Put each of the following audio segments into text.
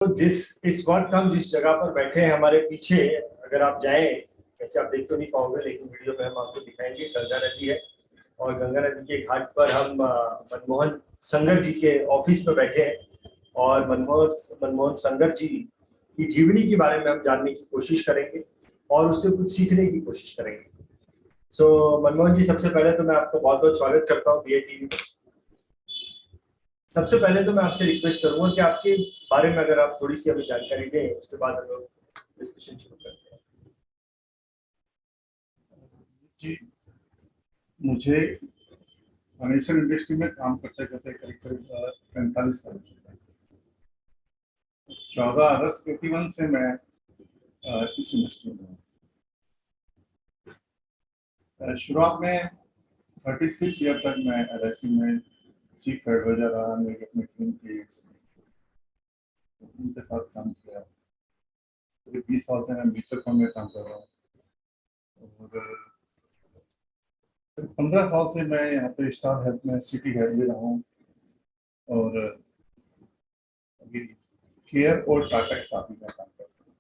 तो इस वक्त हम जिस जगह पर बैठे हैं, हमारे पीछे अगर आप जाएं, वैसे आप देख तो नहीं पाओगे लेकिन वीडियो में हम आपको दिखाएंगे, गंगा नदी है। और गंगा नदी के घाट पर हम मनमोहन संगर जी के ऑफिस में बैठे हैं और मनमोहन संगर जी की जीवनी के बारे में हम जानने की कोशिश करेंगे और उससे कुछ सीखने की कोशिश करेंगे। मनमोहन जी, सबसे पहले तो मैं आपको बहुत बहुत स्वागत करता हूँ बीए टीवी में। सबसे पहले तो मैं आपसे रिक्वेस्ट करूंगा कि आपके बारे में अगर आप थोड़ी सी हमें जानकारी दें, उसके बाद हम लोग डिस्कशन शुरू करते हैं। जी, मुझे फाइनेंशियल इंडस्ट्री में काम करते करते करीब 45 साल हो चुका है। 14 अगस्त 81 से मैं इस इंडस्ट्री में हूँ। शुरुआत में 36 ईयर तक मैं LIC में चीफ एडवाइजर रहा। मेरी अपनी टीम थी, उनके साथ काम किया। करीब 20 साल से मैं म्यूचुअल फंड में काम कर रहा हूँ और 15 साल से मैं यहाँ पे स्टार हेल्थ में सिटी हेड भी रहा हूँ और अभी केयर और टाटा के साथ भी मैं काम करता हूँ।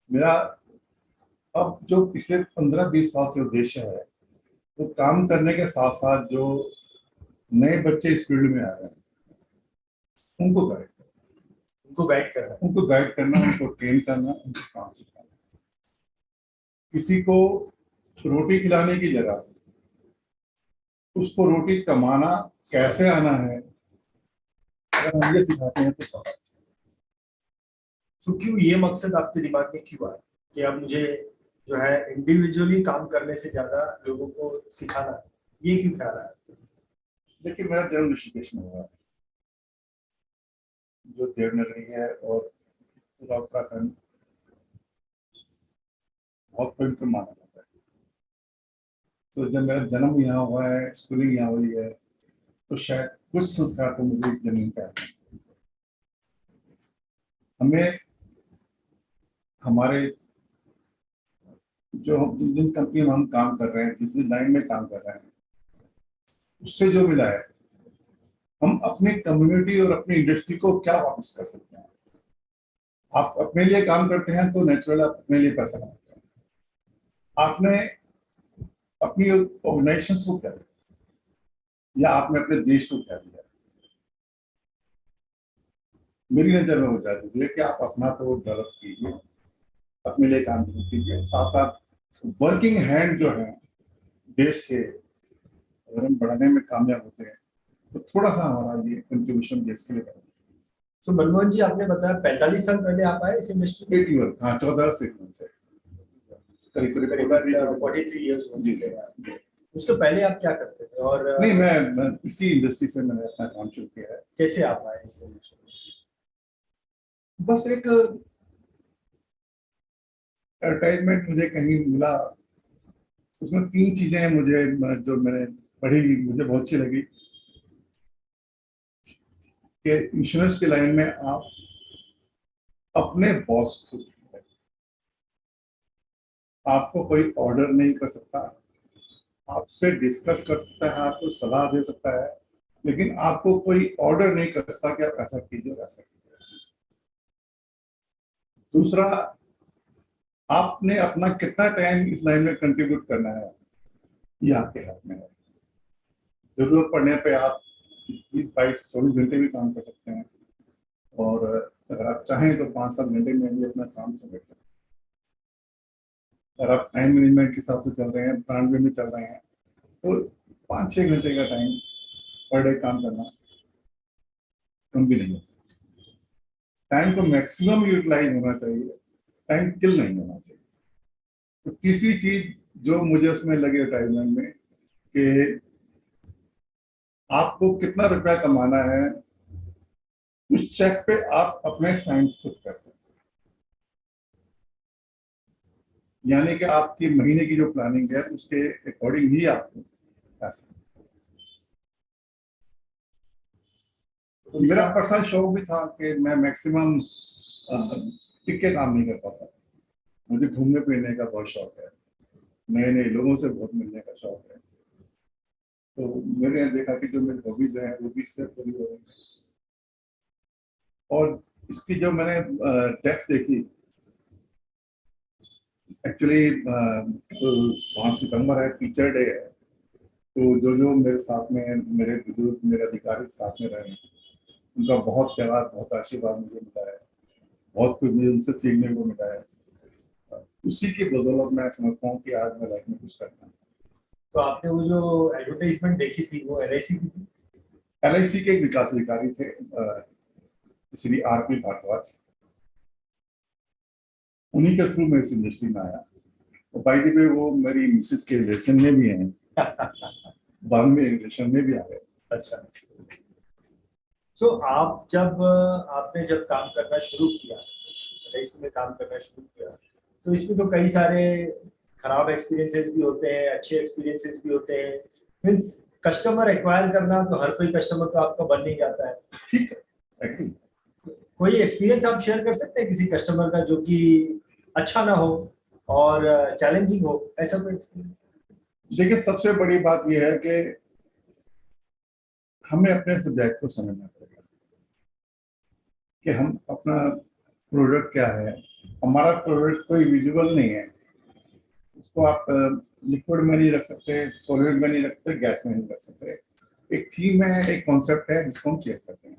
मेरा अब जो पिछले 15-20 साल से उद्देश्य है वो काम करने के साथ साथ जो नए बच्चे इस फील्ड में आ रहे हैं उनको गाइड करना, उनको ट्रेन करना, उनको काम सिखाना। किसी को रोटी खिलाने की जगह उसको रोटी कमाना कैसे आना है, अगर हम ये सिखाते हैं तो बहुत अच्छा। तो क्यों ये मकसद आपके दिमाग में क्यों आया कि अब मुझे जो है इंडिविजुअली काम करने से ज्यादा लोगों को सिखाना, ये क्यों ख्याल आया? देखिए, मेरा जन्म ऋषिकेश में हुआ है, जो देवनगरी है और पूरा उत्तराखंड बहुत पवित्र माना जाता है। तो जब मेरा जन्म यहाँ हुआ है, स्कूलिंग यहाँ हुई है, तो शायद कुछ संस्कार तो मुझे इस जमीन पे आते हैं। हमें हमारे जो जिन कंपनी में हम काम कर रहे हैं, जिस लाइन में काम कर रहे हैं, उससे जो मिला है, हम अपनी कम्युनिटी और अपनी इंडस्ट्री को क्या वापस कर सकते हैं। आप अपने लिए काम करते हैं तो नेचुरल आप अपने लिए पैसा कमाते हैं। आपने अपनी ऑर्गेनाइजेशन को क्या दिया या आपने अपने देश को क्या दिया, मेरी नजर में हो जाती है कि आप अपना तो डेवलप कीजिए, अपने लिए काम कीजिए, साथ साथ वर्किंग हैंड जो है देश के, अगर हम बढ़ाने में कामयाब होते हैं तो थोड़ा सा हमारा ये कंट्रीब्यूशन देश के लिए करना चाहिए। मनमोहन जी, आपने बताया 45 साल पहले आप आए इस इंडस्ट्री में? 81, हाँ, 14 से करीब करीब 43 ईयर्स हो चुके हैं। उसके पहले आप क्या करते थे? और नहीं, मैं इसी इंडस्ट्री से मैंने अपना काम शुरू किया है। कैसे आप आए इस इंडस्ट्री में? बस एक एडवर्टाइजमेंट मुझे कहीं मिला, उसमें 3 चीजें हैं मुझे जो मैंने पढ़ी, मुझे बहुत अच्छी लगी कि इंश्योरेंस की लाइन में आप अपने बॉस को, आपको कोई ऑर्डर नहीं कर सकता, आपसे डिस्कस कर सकता है, आपको सलाह दे सकता है, लेकिन आपको कोई ऑर्डर नहीं कर सकता कि आप ऐसा कीजिए वैसा कीजिए। दूसरा, आपने अपना कितना टाइम इस लाइन में कंट्रीब्यूट करना है ये आपके हाथ में है। जरूरत पड़ने पे आप 20-22-24 घंटे भी काम कर सकते हैं और अगर आप चाहें तो 5-7 घंटे में भी अपना काम समेट सकते हैं। अगर आप टाइम मैनेजमेंट के साथ चल रहे हैं, प्लान में चल रहे हैं, तो 5-6 घंटे का टाइम पर डे काम करना कम भी नहीं है। टाइम को मैक्सिमम यूटिलाइज होना चाहिए, टाइम किल नहीं होना चाहिए। तो तीसरी चीज जो मुझे उसमें लगी एडवर्टाइजमेंट में कि आपको कितना रुपया कमाना है, उस चेक पे आप अपने साइन खुद करते हैं। यानी कि आपकी महीने की जो प्लानिंग है उसके अकॉर्डिंग ही आपको पैसा। तो मेरा पर्सनल शौक भी था कि मैं मैक्सिमम टिक के काम नहीं कर पाता। मुझे घूमने फिरने का बहुत शौक है, नए नए लोगों से बहुत मिलने का शौक है। तो मैंने देखा कि जो मेरी हॉबीज हैं वो भी इससे पूरी हो रही है। और इसकी जब मैंने टेक्स्ट देखी, एक्चुअली तो 5 सितंबर है, टीचर डे है, तो जो जो मेरे साथ में मेरे बुजुर्ग, मेरे अधिकारी साथ में रहे, उनका बहुत प्यार, बहुत आशीर्वाद मुझे मिला है, बहुत कुछ मुझे उनसे सीखने को मिला है। उसी की बदौलत मैं समझता हूँ कि आज मैं लाइफ में कुछ करता हूँ। तो आपने वो जो एडवर्टाइजमेंट देखी थी वो LIC की थी? LIC के एक विकास अधिकारी थे, श्री RP भारद्वाज, उन्हीं के थ्रू मैं इस इंडस्ट्री में आया। और बाय द वे वो मेरी मिसेस के रिलेशन में भी हैं, बाद में रिलेशन में भी आ गए। अच्छा। तो आप जब आपने जब काम करना शुरू किया, LIC में काम करना शुरू किया, तो इसमें तो कई सारे खराब एक्सपीरियंसेस भी होते हैं, अच्छे एक्सपीरियंसेस भी होते हैं। मीन्स कस्टमर एक्वायर करना, तो हर कोई कस्टमर तो आपका बन नहीं जाता है। ठीक है, एक्चुअली कोई एक्सपीरियंस आप शेयर कर सकते हैं किसी कस्टमर का जो कि अच्छा ना हो और चैलेंजिंग हो, ऐसा कोई एक्सपीरियंस? देखिए, सबसे बड़ी बात यह है कि हमें अपने सब्जेक्ट को समझना पड़ेगा कि हम अपना प्रोडक्ट क्या है। हमारा प्रोडक्ट कोई विजुअल नहीं है, उसको आप लिक्विड में नहीं रख सकते, सॉलिड में नहीं रख सकते, गैस में नहीं रख सकते। एक थीम है, एक कॉन्सेप्ट है जिसको हम चेक करते हैं।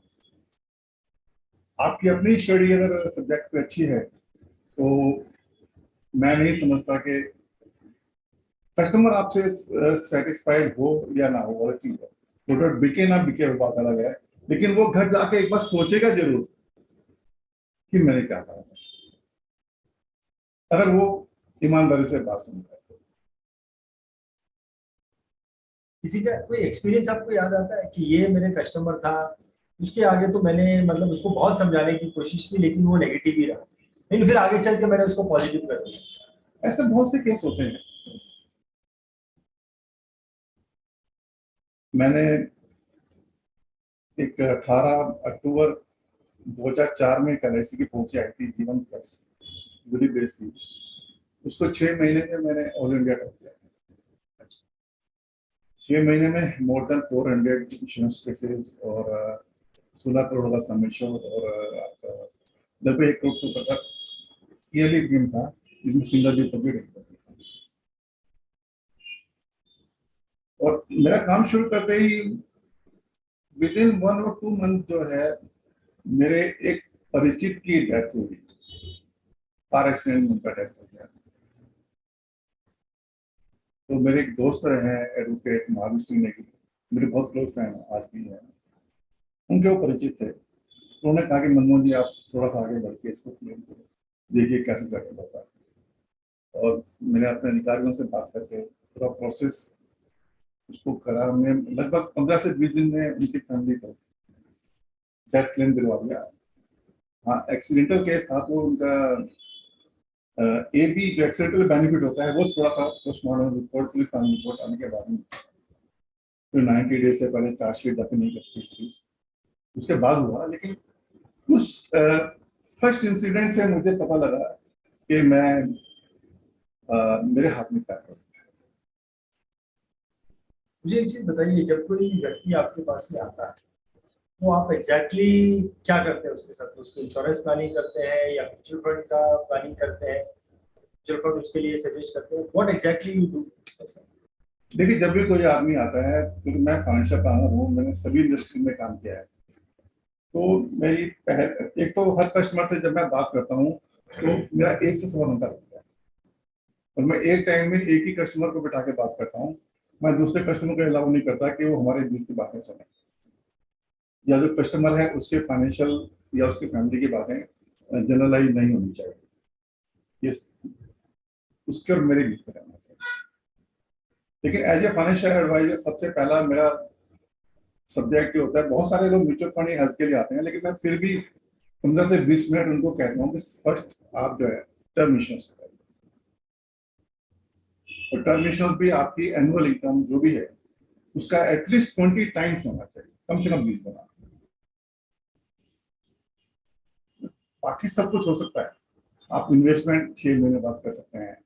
आपकी अपनी स्टडी अगर सब्जेक्ट पे अच्छी है तो मैं नहीं समझता कि कस्टमर आपसे सेटिस्फाइड हो या ना हो, वो चीज है। प्रोडक्ट बिके ना बिके वो बात अलग है, लेकिन वो घर जाके एक बार सोचेगा जरूर कि मैंने क्या कहा था, अगर वो ईमानदारी से बात सुनता है। किसी का कोई एक्सपीरियंस आपको याद आता है कि ये मेरे कस्टमर था, उसके आगे तो मैंने मतलब उसको बहुत समझाने की कोशिश की लेकिन वो नेगेटिव ही रहा, लेकिन फिर आगे चल के मैंने उसको पॉजिटिव कर दिया? ऐसे बहुत से केस होते हैं। मैंने एक 18 अक्टूबर 2004 में एक LIC की पॉलिसी आई थी, जीवन प्लस, बुरी बेस थी। उसको 6 महीने में मैंने ऑल इंडिया टॉप किया था। 6 महीने में मोर देन 400 इंश्योरेंस केसेस और 16 करोड़ का समेशन और आपका लगभग 1 करोड़ से ऊपर का ईयरली प्रीमियम था, जिसमें सिंगल डिपॉजिट। और मेरा काम शुरू करते ही विद इन 1 और 2 मंथ जो है, मेरे एक परिचित की डेथ हुई, कार एक्सीडेंट में उनका डेथ हो गया। तो मेरे एक दोस्त रहे हैं एडवोकेट महावीर सिंह नेगी, मेरे बहुत क्लोज फ्रेंड आज भी हैं, उनके वो परिचित थे। तो उन्होंने कहा कि मनमोहन जी, आप थोड़ा सा आगे बढ़ के इसको क्लियर करो, देखिए कैसे जाके होता है। और मैंने अपने अधिकारियों से बात करके पूरा प्रोसेस उसको करा। मैं लगभग 15 से 20 दिन में उनकी फैमिली को डेथ क्लेम दिलवा दिया। हाँ, एक्सीडेंटल केस था तो उनका AB जो एक्सीडेंटल बेनिफिट होता है वो थोड़ा सा postmortem report, police final report आने के बाद में, तो 90 डेज से पहले चार्जशीट दाखिल नहीं कर सकती, उसके बाद हुआ। लेकिन उस फर्स्ट इंसिडेंट से मुझे पता लगा कि मैं मेरे हाथ में क्या है। मुझे एक चीज बताइए, जब कोई व्यक्ति आपके पास में आता है तो आप एग्जैक्टली क्या करते हैं उसके साथ? उसकी इंश्योरेंस प्लानिंग करते हैं या म्यूचुअल फंड का प्लानिंग करते हैं? म्यूचुअल फंड उसके लिए सजेस्ट करते हैं? What exactly you do? देखिए, जब भी कोई आदमी आता है, क्योंकि मैं फाइनेंशियल प्लानर हूँ, मैंने सभी इंडस्ट्री में काम किया है, तो मेरी एक तो हर कस्टमर से जब मैं बात करता हूँ तो मेरा 1 से 1.25 घंटा लगता है, और मैं एक टाइम में एक ही कस्टमर को बिठा के बात करता हूँ। मैं दूसरे कस्टमर को अलाउ नहीं करता कि वो हमारे दिल की बातें सुने, या जो कस्टमर है उसके फाइनेंशियल या उसकी फैमिली की बातें जनरलाइज नहीं होनी चाहिए। ये उसके और मेरे बीच में रहना चाहिए। लेकिन एज ए फाइनेंशियल एडवाइजर सबसे पहला मेरा सब्जेक्ट होता है, बहुत सारे लोग म्यूचुअल फंड हेल्थ के लिए आते हैं, लेकिन मैं फिर भी 15 से 20 मिनट उनको कहता हूँ कि फर्स्ट आप जो है टर्म इंश्योरेंस करें। और टर्म इंश्योरेंस भी आपकी एनुअल इनकम जो भी है उसका एटलीस्ट 20 टाइम्स होना चाहिए, कम से कम 20 गुना। बाकी सब कुछ हो सकता है, आप इन्वेस्टमेंट 6 महीने बाद कर सकते हैं,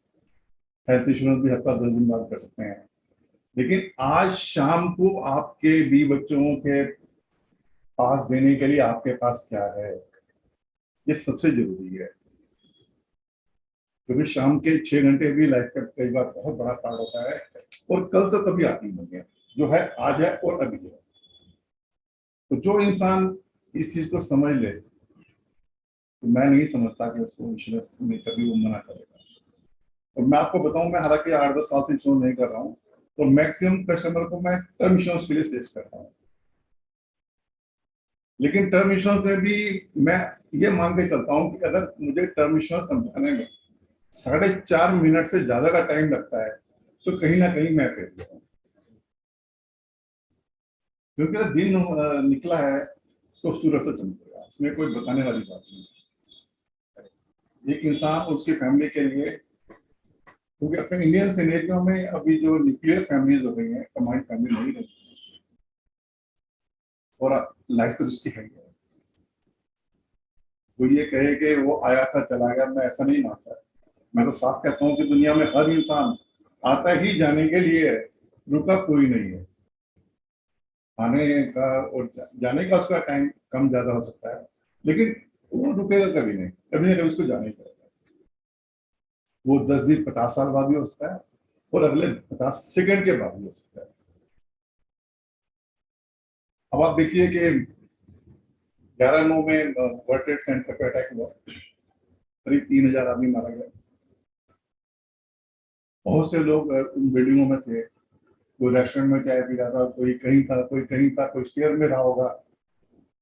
हेल्थ इंश्योरेंस भी हफ्ता 10 दिन बाद कर सकते हैं, लेकिन आज शाम को आपके 20 बच्चों के पास देने के लिए आपके पास क्या है? ये सबसे जरूरी है, क्योंकि शाम के 6 घंटे भी लाइफ का कई बार बहुत बड़ा पार्ट होता है, और कल तो कभी आती नहीं है, जो है आज है और अभी है। तो जो इंसान इस चीज को समझ ले, तो मैं नहीं समझता कि उसको इंश्योरेंस में कभी वो मना करेगा। और मैं आपको बताऊं, मैं हालांकि 8-10 साल से इंश्योरेंस नहीं कर रहा हूँ, तो मैक्सिमम कस्टमर को मैं टर्म इंश्योरेंस के लिए सजेस्ट करता हूँ। लेकिन टर्म इंश्योरेंस में भी मैं ये मान के चलता हूँ कि अगर मुझे टर्म इंश्योरेंस समझाने में 4.5 मिनट से ज्यादा का टाइम लगता है, तो कहीं ना कहीं मैं फेल हूँ। क्योंकि दिन निकला है तो सूरज तो चमकेगा, इसमें कोई बताने वाली बात नहीं। एक इंसान और उसकी फैमिली के लिए, क्योंकि अपने इंडियन सिनेरियो में अभी जो न्यूक्लियर फैमिलीज हो गई हैं, कंबाइंड फैमिली नहीं रहती, और लाइफ तो रिस्की है। वो ये कहे कि वो आया था चला गया, मैं ऐसा नहीं मानता। मैं तो साफ कहता हूँ कि दुनिया में हर इंसान आता ही जाने के लिए है, रुका कोई नहीं है। आने का और जाने का उसका टाइम कम ज्यादा हो सकता है, लेकिन वो रुकेगा कभी नहीं, कभी ना कभी उसको जाना ही पड़ेगा। वो 10-20-50 साल बाद भी हो सकता है, और अगले 50 सेकंड के बाद भी हो सकता है। अब आप देखिए कि 11/9 में वर्ल्ड ट्रेड सेंटर पे अटैक हुआ, करीब 3,000 आदमी मारा गया। बहुत से लोग उन बिल्डिंगों में थे, कोई रेस्टोरेंट में चाय पी रहा था, कोई कहीं था, कोई कहीं था, कोई स्टेयर में रहा होगा।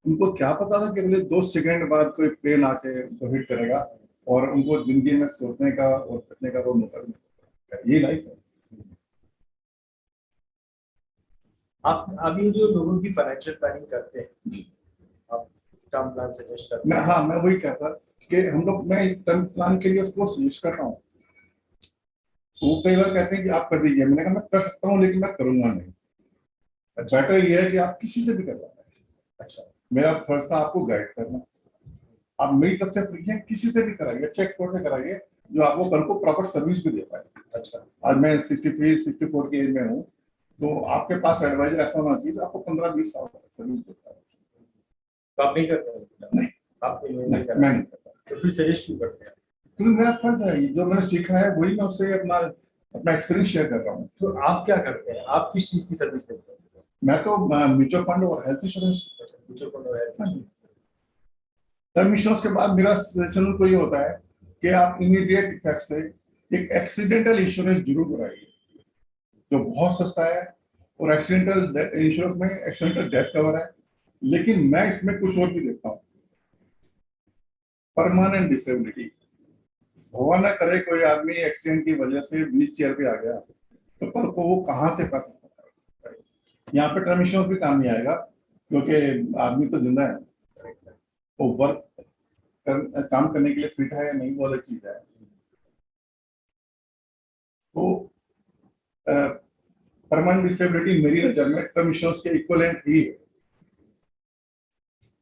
उनको क्या पता था कि अगले 2 सेकंड बाद कोई प्लेन आके उनको हिट करेगा, और उनको जिंदगी में सोचने का और बचने का वो मौका मिलेगा। ये लाइफ है। आप अभी जो लोगों की फाइनेंशियल प्लानिंग करते हैं, जी। आप टर्म प्लान सजेस्ट करते मैं हैं? हाँ मैं वही कहता कि हम लोग, मैं टर्म प्लान के लिए उसको सजेस्ट कर रहा हूँ। तो वो कई बार कहते हैं कि आप कर दीजिए, मैंने कहा मैं कर सकता हूँ लेकिन मैं करूंगा नहीं। बेटर ये है कि आप किसी से भी करवाएं। अच्छा, मेरा फर्ज था आपको गाइड करना। आप मेरी तरफ से फ्री है, किसी से भी कराइए, अच्छे एक्सपर्ट से कराइए, जो आपको कल को प्रॉपर सर्विस भी दे पाए। अच्छा। आज मैं 63-64 की एज में हूँ, तो आपके पास एडवाइजर ऐसा होना चाहिए आपको 15-20 साल सर्विस देता है। तो आप नहीं करते हैं? नहीं, आप नहीं मैं करते? नहीं करता, तो फिर सजेस्ट क्यों करते हैं? क्योंकि मेरा फर्ज है, ये जो मैंने सीखा है वही मैं उससे अपना अपना एक्सपीरियंस शेयर कर रहा हूँ। तो आप क्या करते हैं? आप किस चीज की सर्विस देते हैं? मैं तो म्यूचुअल फंड और हेल्थ इंश्योरेंस। म्यूचुअल फंड और हेल्थ इंश्योरेंस। टर्म इंश्योरेंस के बाद मेरा सजेशन तो ये होता है कि आप इमीडिएट इफेक्ट से एक एक्सीडेंटल इंश्योरेंस जरूर कराइए, जो बहुत सस्ता है। और एक्सीडेंटल इंश्योरेंस में एक्सीडेंटल डेथ कवर है, लेकिन मैं इसमें कुछ और भी देखता हूँ, परमानेंट डिसेबिलिटी। भगवान न करे कोई आदमी एक्सीडेंट की वजह से व्हील चेयर पे आ गया, तो कल को वो कहाँ से पैसा, यहाँ पे टर्म इंश्योरेंस भी काम नहीं आएगा, क्योंकि आदमी तो जिंदा है, वो वर्क काम करने के लिए फिट है या नहीं, वो अलग चीज है। तो परमानेंट डिसेबिलिटी मेरी नजर में टर्म इंश्योरेंस के इक्विवेलेंट ही है,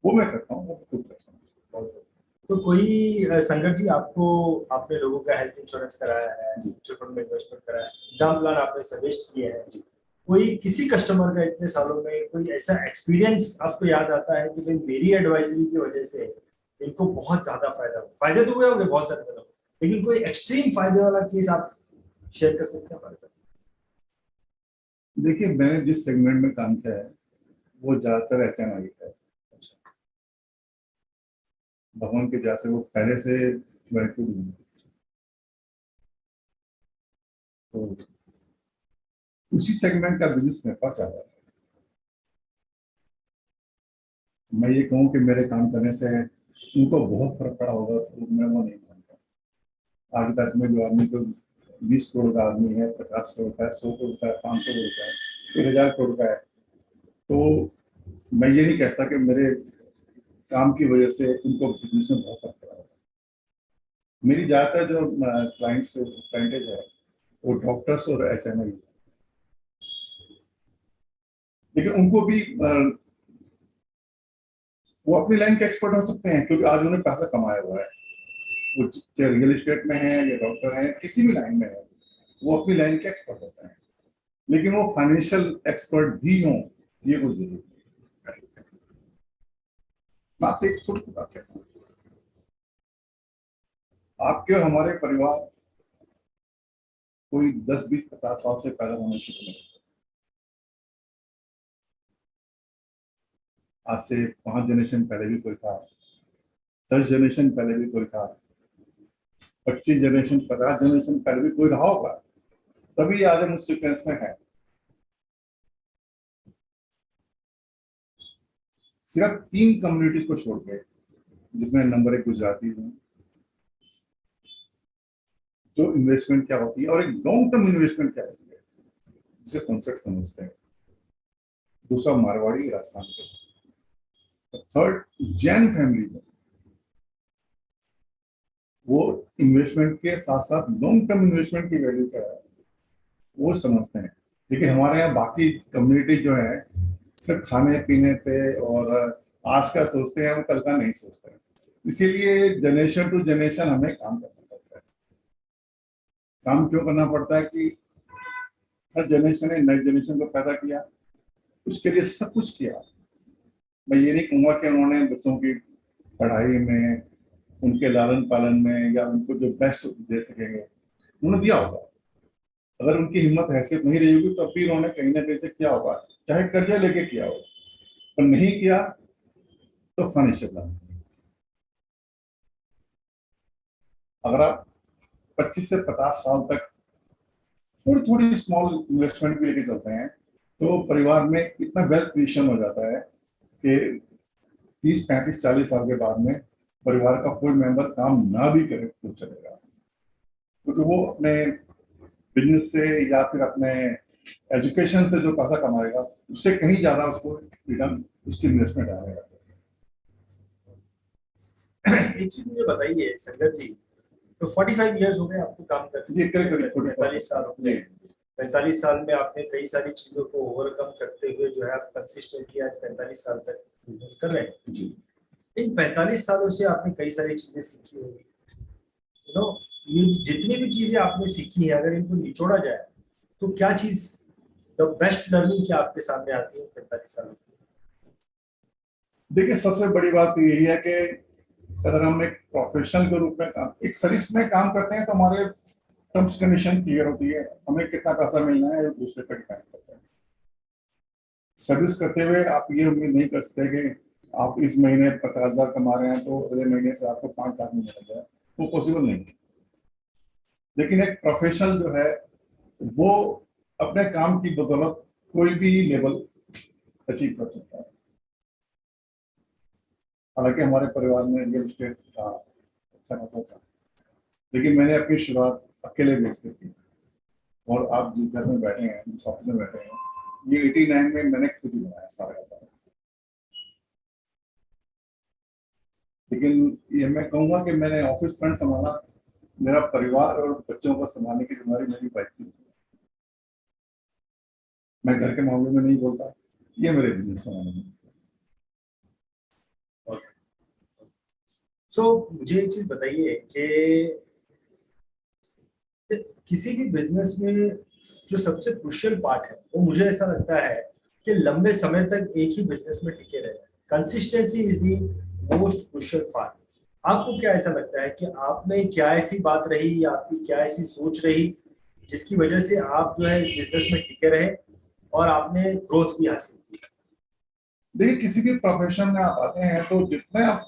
वो मैं करता हूँ, वो खुद करता हूँ। तो कोई संगत जी, आपको आपने लोगों का हेल्थ इंश्योरेंस कराया है, म्यूचुअल फंड में इन्वेस्टमेंट कराया है, टर्म प्लान आपने सजेस्ट किए हैं, कोई किसी कस्टमर का इतने सालों में कोई ऐसा एक्सपीरियंस आपको याद आता है कि भाई मेरी एडवाइजरी की वजह से इनको बहुत ज्यादा फायदा हुआ? फायदे तो हुए होंगे बहुत सारे लोग, लेकिन कोई एक्सट्रीम फायदे वाला केस आप शेयर कर सकते हैं? देखिए, मैंने जिस सेगमेंट में काम किया है वो ज्यादातर HMI है। भगवान के जैसे वो पहले से बैठे हुए हैं, तो उसी सेगमेंट का बिजनेस मेरे पास आ रहा है। मैं ये कहूँ कि मेरे काम करने से उनको बहुत फर्क पड़ा होगा, तो मैं वो नहीं मानता। आज तक में जो आदमी को 20 करोड़ का आदमी है, 50 करोड़ का है, 100 करोड़ का है, 500 करोड़ का है, 1000 करोड़ का है, तो मैं ये नहीं कहता कि मेरे काम की वजह से उनको बिजनेस में बहुत फर्क पड़ा होगा। मेरी ज्यादातर जो क्लाइंटेज है वो डॉक्टर्स और HMI, लेकिन उनको भी वो अपनी लाइन के एक्सपर्ट हो सकते हैं, क्योंकि आज उन्होंने पैसा कमाया हुआ है। वो चाहे रियल एस्टेट में है या डॉक्टर है, किसी भी लाइन में है, वो अपनी लाइन के एक्सपर्ट होते हैं, लेकिन वो फाइनेंशियल एक्सपर्ट भी हों, ये कुछ जरूरी है। मैं आपसे एक छोटी सी बात कहता हूँ, आपके और हमारे परिवार कोई 10, 20, 50 साल से पैदा होने शुरू नहीं। आज से 5 जनरेशन पहले भी कोई था, 10 जनरेशन पहले भी कोई था, 25 जनरेशन, 50 जनरेशन पहले भी कोई रहा होगा, तभी आज हम उस सीक्वेंस में है। सिर्फ 3 कम्युनिटीज को छोड़ के, जिसमें नंबर 1 गुजराती है, जो इन्वेस्टमेंट क्या होती है और एक लॉन्ग टर्म इन्वेस्टमेंट क्या होती है, जिसे कॉन्सेप्ट समझते हैं। दूसरा मारवाड़ी राजस्थान के, थर्ड जैन फैमिली में, वो इन्वेस्टमेंट के साथ साथ लॉन्ग टर्म इन्वेस्टमेंट की वैल्यू क्या है वो समझते हैं। लेकिन हमारे यहाँ बाकी कम्युनिटी जो है सिर्फ खाने पीने पे और आज का सोचते हैं, वो कल का नहीं सोचते हैं। इसीलिए जनरेशन टू जनरेशन हमें काम करना पड़ता है। काम क्यों करना पड़ता है कि हर जनरेशन ने नई जनरेशन को पैदा किया, उसके लिए सब कुछ किया। मैं ये नहीं कहूँगा कि उन्होंने बच्चों की पढ़ाई में, उनके लालन पालन में या उनको जो बेस्ट दे सकेंगे उन्होंने दिया होगा। अगर उनकी हिम्मत हैसियत नहीं रही होगी तो फिर उन्होंने कहीं ना कहीं से किया होगा, चाहे कर्जा लेके किया हो, पर नहीं किया तो फनिश। अगर आप 25 से 50 साल तक थोड़ी थोड़ी स्मॉल इन्वेस्टमेंट भी लेके चलते हैं तो परिवार में इतना वेल्थ क्रिएशन हो जाता है कि 30, 35, 40 साल के बाद में परिवार का कोई मेंबर काम ना भी करे तो चलेगा, क्योंकि वो अपने बिजनेस से या फिर अपने एजुकेशन से जो पैसा कमाएगा उससे कहीं ज्यादा उसको रिटर्न उसकी इन्वेस्टमेंट आएगा। एक चीज मुझे बताइए संगत जी, तो 45 इयर्स हो गए आपको काम करते जी, करीब 45 साल हो गए। 45 साल में आपने कई सारी चीजों को ओवरकम करते हुए जो है आप कंसिस्टेंटली आज 45 साल तक बिजनेस कर रहे हैं जी। इन 45 सालों से आपने कई सारी चीजें सीखी होगी। ये जितनी भी चीजें आपने सीखी है, अगर इनको निचोड़ा जाए तो क्या चीज द बेस्ट लर्निंग क्या आपके सामने आती है 45 सालों में? देखिए, सबसे बड़ी बात तो यही है कि अगर हम एक प्रोफेशनल के रूप में एक सर्विस में काम करते हैं तो हमारे टर्म्स कंडीशन क्लियर होती है, हमें कितना पैसा मिलना है दूसरे पर डिपेंड करता है। सर्विस करते हुए आप ये उम्मीद नहीं कर सकते कि आप इस महीने 50,000 कमा रहे हैं तो अगले महीने से आपको 5 लाख मिलने लग जाए, वो पॉसिबल नहीं है। लेकिन एक प्रोफेशनल जो है वो अपने काम की बदौलत कोई भी लेवल अचीव कर सकता है। हालांकि हमारे परिवार में रियल एस्टेट था, अच्छा खासा था, लेकिन मैंने अपनी शुरुआत अकेले बेच कर की। और आप जिस घर में बैठे हैं, जिस ऑफिस में बैठे हैं, ये 89 में मैंने खुद ही बनाया सारा का सारा। लेकिन ये मैं कहूँगा कि मैंने ऑफिस फ्रंट संभाला, मेरा परिवार और बच्चों को संभालने की जिम्मेदारी मेरी वाइफ की। मैं घर के मामले में नहीं बोलता, ये मेरे बिजनेस का मामला है। मुझे एक चीज बताइए कि किसी भी बिजनेस में जो सबसे क्रुशियल पार्ट है वो मुझे ऐसा लगता है कि लंबे समय तक एक ही बिजनेस में टिके रहना। Consistency is the most crucial part. आपको क्या ऐसा लगता है कि आप में क्या ऐसी बात रही या आपकी क्या ऐसी सोच रही जिसकी वजह से आप जो है इस बिजनेस में टिके रहे और आपने ग्रोथ भी हासिल की? देखिए, किसी भी प्रोफेशन में आप आते हैं तो जितने आप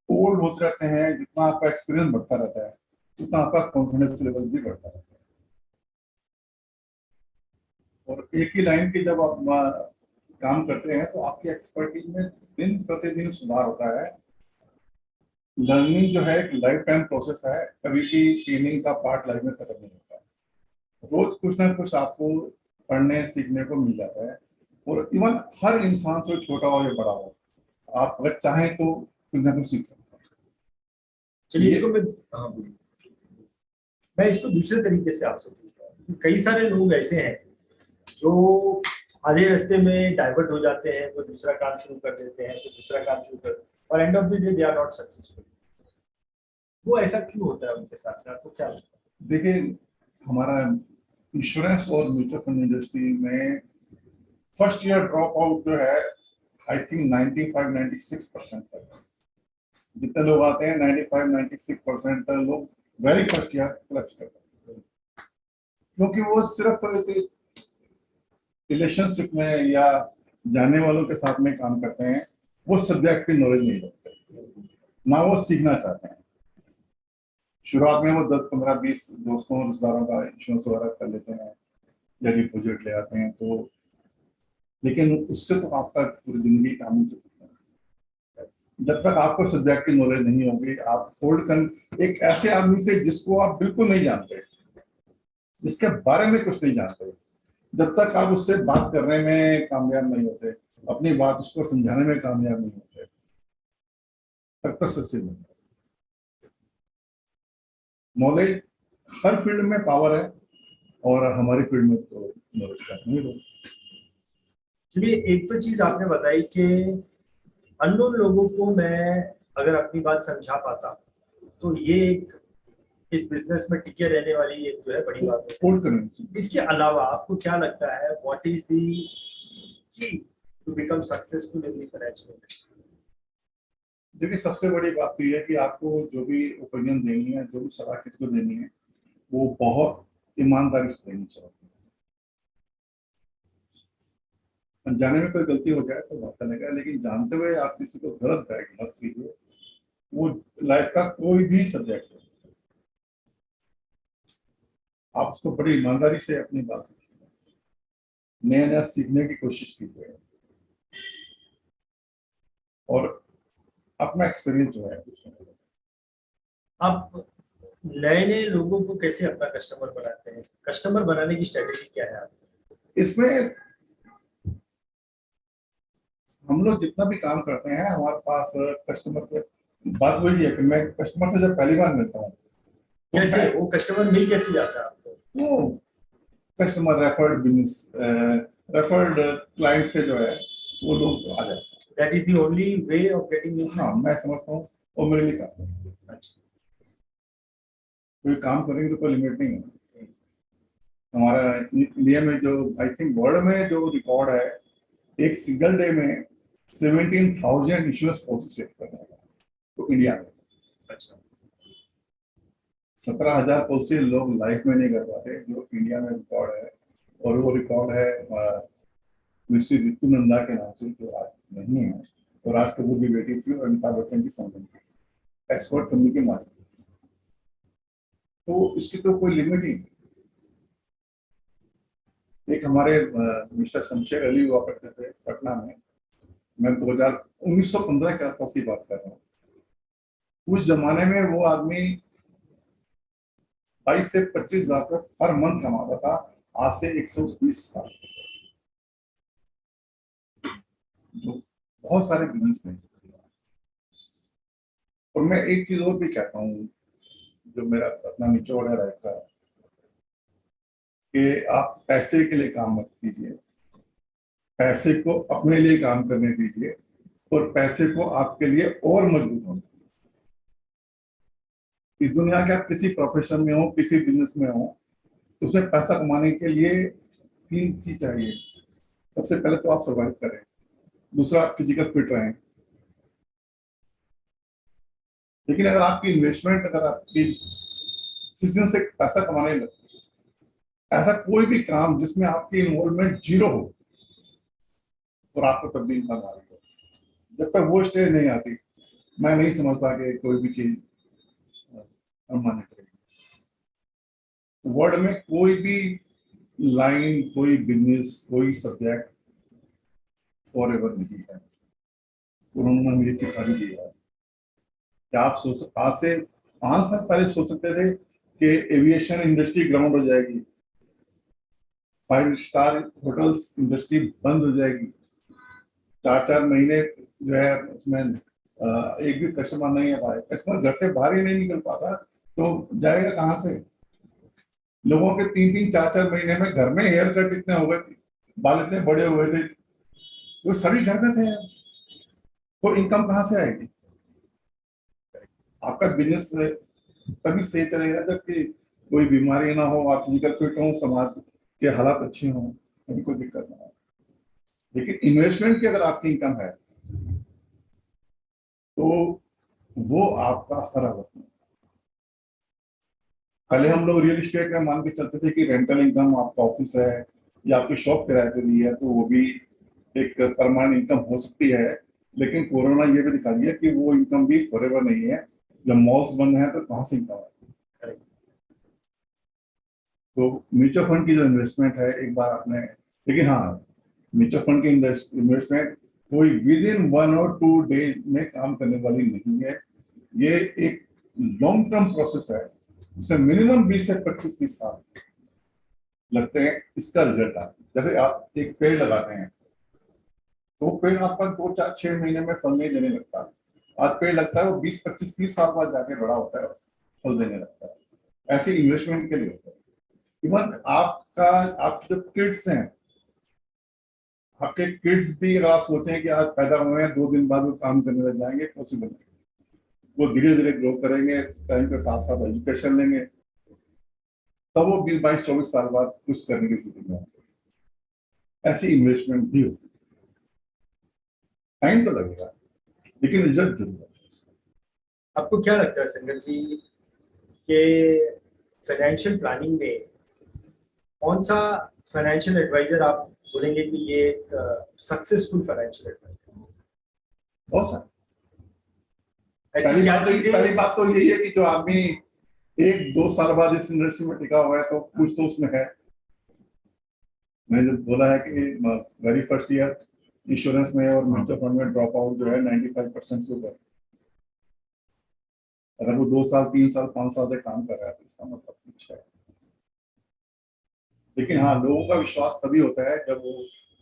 ओल्ड होते रहते हैं, जितना आपका एक्सपीरियंस बढ़ता रहता है, उतना आपका कॉन्फिडेंस लेवल भी बढ़ता रहता है। और एक ही लाइन की जब आप काम करते हैं तो आपकी एक्सपर्टीज में दिन प्रतिदिन सुधार होता है। लर्निंग जो है एक लाइफ टाइम प्रोसेस है, कभी भी ट्रेनिंग का पार्ट लाइफ में खत्म नहीं होता। रोज कुछ ना कुछ आपको पढ़ने सीखने को मिल जाता है। और इवन हर इंसान से छोटा हो या बड़ा हो, आप अगर चाहें तो कुछ ना कुछ सीख सकते हैं। चलिए इसको मैं इसको दूसरे तरीके से आपसे पूछ रहा हूँ। कई सारे लोग ऐसे हैं जो आधे रास्ते में डाइवर्ट हो जाते हैं, वो दूसरा काम शुरू कर देते हैं, तो दूसरा काम शुरू कर, और end of the day they are not successful. वो ऐसा क्यों होता है उनके साथ में, आपको क्या लगता है? देखिए, हमारा इंश्योरेंस और म्यूचुअल फंड इंडस्ट्री में फर्स्ट ईयर ड्रॉप आउट जो है आई थिंक 95-96% है। जितने लोग आते हैं 95-96% लोग वेरी फर्स्ट ईयर क्लच करते हैं, क्योंकि वो सिर्फ रिलेशनशिप में या जाने वालों के साथ में काम करते हैं, वो सब्जेक्ट की नॉलेज नहीं रखते, ना वो सीखना चाहते हैं। शुरुआत में वो 10-15-20 दोस्तों रिश्तेदारों का इंश्योरेंस वगैरह कर लेते हैं या डिपोजिट ले आते हैं, तो लेकिन उससे तो आपका पूरी जिंदगी काम नहीं चल सकता। जब तक आपको सब्जेक्ट की नॉलेज नहीं होगी, आप होल्ड कर एक ऐसे आदमी से जिसको आप बिल्कुल नहीं जानते, जिसके बारे में कुछ नहीं जानते, जब तक आप उससे बात करने में कामयाब नहीं होते, अपनी बात उसको समझाने में कामयाब नहीं होते, तब तक सक्सेस नहीं। नॉलेज हर फील्ड में पावर है, और हमारी फील्ड में तो नॉलेज का नहीं होगा। चलिए, एक तो चीज आपने बताई कि अननोन लोगों को मैं अगर अपनी बात समझा पाता, तो ये एक इस बिजनेस में टिके रहने वाली एक जो है बड़ी बात है। होल्ड करने। इसके अलावा आपको क्या लगता है, what is the key to become successful in the financial industry? देखिए, सबसे बड़ी बात तो ये है कि आपको जो भी ओपिनियन देनी है, जो भी सलाह किसी को देनी है, वो बहुत ईमानदारी से देनी चाहिए। अनजाने में कोई गलती हो जाए तो बात चलेगा, लेकिन जानते हुए आप किसी को गलत गाइड मत कीजिए। वो लाइफ का कोई भी सब्जेक्ट है, आप उसको बड़ी ईमानदारी से अपनी बात रखिए, नया नया सीखने की कोशिश कीजिए, और अपना एक्सपीरियंस जो है उसमें। आप नए नए लोगों को कैसे अपना कस्टमर बनाते हैं? कस्टमर बनाने की स्ट्रेटेजी क्या है आपकी? इसमें हम लोग जितना भी काम करते हैं, हमारे पास कस्टमर के बात वही है कि मैं कस्टमर से जब पहली बार मिलता हूँ तो कैसे वो कस्टमर मिल कैसे जाता है आपको? वो customer referred business, referred client से जो है वो लोग आ जाते हैं। That is the only way of getting you? हाँ, मैं समझता हूँ वो मेरे लिए काफी है। अच्छा, कोई काम करेंगे तो कोई लिमिट नहीं है। हमारा इंडिया में जो आई थिंक वर्ल्ड में जो रिकॉर्ड है, एक सिंगल डे में 17,000 इंश्योरेंस पॉलिसी सेट करने का, तो इंडिया में अच्छा। 17,000 पॉलिसी लोग लाइफ में नहीं कर पाते, जो इंडिया में रिकॉर्ड है। और वो रिकॉर्ड है मिस्टर रितु नंदा के नाम से, जो आज नहीं है, और राज कपूर की बेटी थी और अमिताभ बच्चन की संबंध थी, एक्सपोर्ट करने की मालिक। तो इसकी तो कोई लिमिट ही नहीं। एक हमारे मिस्टर शमशेर अली हुआ करते थे पटना में, मैं 1915 के आसपास की बात कर रहा हूँ। उस जमाने में वो आदमी 22 से 25,000 पर मंथ कमाता था, आज से 120 साल। बहुत सारे बिजनेस हैं। और मैं एक चीज और भी कहता हूँ, जो मेरा अपना निचोड़ है लाइफ का, कि आप पैसे के लिए काम मत कीजिए, पैसे को अपने लिए काम करने दीजिए, और पैसे को आपके लिए और मजबूत होने। इस दुनिया के आप किसी प्रोफेशन में हो, किसी बिजनेस में हो, तो उसमें पैसा कमाने के लिए 3 चीज चाहिए। सबसे पहले तो आप सर्वाइव करें, दूसरा आप फिजिकल फिट रहें। लेकिन अगर आपकी इन्वेस्टमेंट, अगर आपकी सीजन से पैसा कमाने लगती है, ऐसा कोई भी काम जिसमें आपकी इन्वॉल्वमेंट जीरो हो, और आपको तब भी इनकम आ रही हो, जब तक वो स्टेज नहीं आती, मैं नहीं समझता कि कोई भी चीज मान्य करेगी। वर्ल्ड में कोई भी लाइन, कोई बिजनेस, कोई सब्जेक्ट फॉर एवर नहीं है। उन्होंने मुझे सिखा भी दिया है कि आप सोच, आज से 5 साल पहले सोच सकते थे कि एविएशन इंडस्ट्री ग्राउंड हो जाएगी, 5 स्टार होटल्स इंडस्ट्री बंद हो जाएगी, 4-4 महीने जो है उसमें एक भी कस्टमर नहीं आ पाए, कस्टमर घर से बाहर ही नहीं निकल पाता, तो जाएगा कहाँ से? लोगों के 3-3, 4-4 महीने में घर में हेयर कट इतने हो गए, बाल इतने बड़े हुए थे, वो सभी घर में थे, तो इनकम कहाँ से आएगी? आपका बिजनेस तभी सही चलेगा जबकि कोई बीमारी ना हो, आप फिजिकल फिट हो, समाज के हालात अच्छे हों, कभी कोई दिक्कत ना हो। लेकिन इन्वेस्टमेंट की अगर आपकी इनकम है, तो वो आपका हरा वक्त। पहले हम लोग रियल एस्टेट में मान के चलते थे कि रेंटल इनकम, आपका ऑफिस है या आपकी शॉप किराए पे दी है तो वो भी एक परमानेंट इनकम हो सकती है। लेकिन कोरोना ये भी दिखा दिया कि वो इनकम भी फॉरएवर नहीं है। जब मॉल्स बंद है तो कहाँ से इनकम है। तो म्यूचुअल फंड की जो इन्वेस्टमेंट है एक बार आपने, लेकिन हाँ, म्यूचुअल फंड की इन्वेस्टमेंट कोई विद इन 1 और 2 डे में काम करने वाली नहीं है। ये एक लॉन्ग टर्म प्रोसेस है। इसमें मिनिमम 20 से 25-30 साल लगते हैं इसका रिजल्ट आए। जैसे आप एक पेड़ लगाते हैं तो पेड़ आपका 2, 4, 6 महीने में फल नहीं देने लगता। आज पेड़ लगता है वो 20, 25, 30 साल बाद जाके बड़ा होता है, फल देने लगता है। ऐसे इन्वेस्टमेंट के लिए होता है। इवन आपका, आपके जो किड्स हैं, आपके किड्स भी अगर आप सोचें कि आज पैदा हुए हैं 2 दिन बाद वो काम करने लग जाएंगे, पॉसिबल नहीं। वो धीरे धीरे ग्रो करेंगे, टाइम के साथ साथ एजुकेशन लेंगे, तब वो 20, 22, 24 साल बाद कुछ करने की स्थिति में होंगे। ऐसी इन्वेस्टमेंट भी होती है। टाइम तो लगेगा लेकिन रिजल्ट जरूर है। आपको क्या लगता है संगत जी कि फाइनेंशियल प्लानिंग में कौन सा फाइनेंशियल एडवाइजर आप बोलेंगे कि ये एक सक्सेसफुल फाइनेंशियल एडवाइजर? बहुत सारे। ऐसी क्या चीजें? पहली बात तो यही है कि जो आदमी 1-2 साल बाद इस इंडस्ट्री में टिका हुआ है तो कुछ तो उसमें है। मैंने जो बोला है कि वेरी फर्स्ट ईयर इंश्योरेंस में और म्यूचुअल फंड में ड्रॉप आउट जो है 95% से ऊपर। अगर वो 2 साल, 3 साल, 5 साल से काम कर रहा है तो इसका मतलब कुछ है। लेकिन हाँ, लोगों का विश्वास तभी होता है जब वो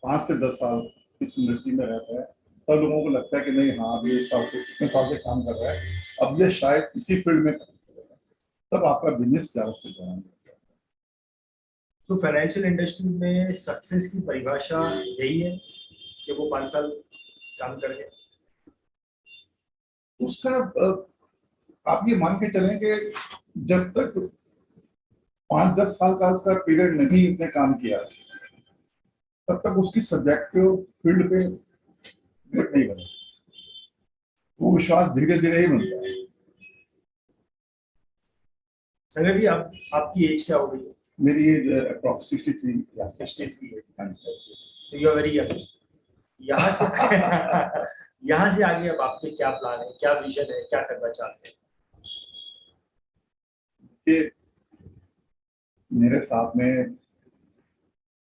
5 से 10 साल इस इंडस्ट्री में रहता है, तब लोगों को लगता है कि नहीं, हाँ अब ये इतने साल से काम कर रहा है, अब ये शायद इसी फील्ड में काम करेगा, तब आपका बिजनेस ज्यादा से ज्यादा। तो फाइनेंशियल इंडस्ट्री में सक्सेस की परिभाषा यही है कि वो 5 साल काम करेंगे। उसका आप ये मान के चलें कि जब तक 5-10 साल का उसका पीरियड नहीं उसने काम किया तब तक उसकी सब्जेक्टिव फील्ड पे ग्रिप नहीं बने। वो विश्वास धीरे धीरे ही बनता है। संगत जी, आपकी एज क्या हो गई है? मेरी एज अप्रॉक्स 63 या 63 है। हाँ। So you are very young. यहाँ से यहाँ से आगे अब आपके क्या प्लान है, क्या विजन है, क्या करना चाहते हैं? कि मेरे साथ में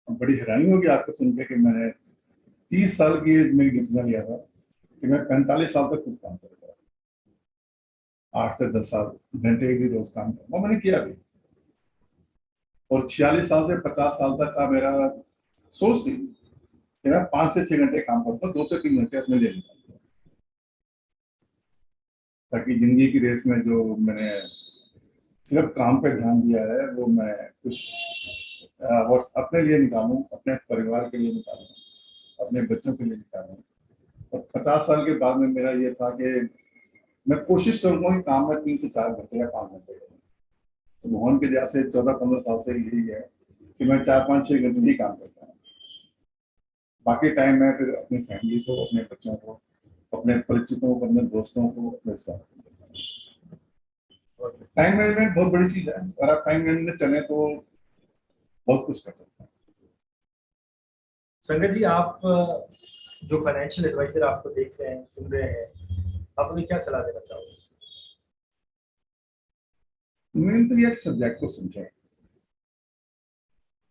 बड़ी हैरानी होगी आपको सुन के कि मैंने 30 साल की एज में डिसीजन लिया था कि मैं 45 साल तक खुद काम करूंगा, 8 से 10 साल घंटे एक रोज काम करूंगा। मैंने किया भी। और 46 साल से 50 साल तक का मेरा सोच थी कि मैं 5 से 6 घंटे काम करता हूँ, 2 से 3 घंटे अपने लिए निकालता हूँ, ताकि जिंदगी की रेस में जो मैंने सिर्फ काम पे ध्यान दिया है वो मैं कुछ अपने लिए निकालूं, अपने परिवार के लिए निकालूं, अपने बच्चों के लिए निकालूं। और 50 साल के बाद में मेरा ये था कि मैं कोशिश करूंगा कि काम में 3 से 4 घंटे या 5 घंटे करूँ। तो मोहन के जैसे 14-15 साल से यही है कि मैं 4-5-6 घंटे ही काम करता हूँ। बाकी टाइम मैं फिर अपनी फैमिली को, अपने बच्चों को, अपने परिचितों को, अपने दोस्तों को अपने साथ। टाइम मैनेजमेंट बहुत बड़ी चीज है। अगर आप टाइम मैनेजमेंट चले तो बहुत कुछ कर सकते हैं। संगत जी, आप जो फाइनेंशियल एडवाइजर आपको देख रहे हैं, सुन रहे हैं, आप उन्हें क्या सलाह देना चाहोगे? मेन तो ये एक सब्जेक्ट को समझें।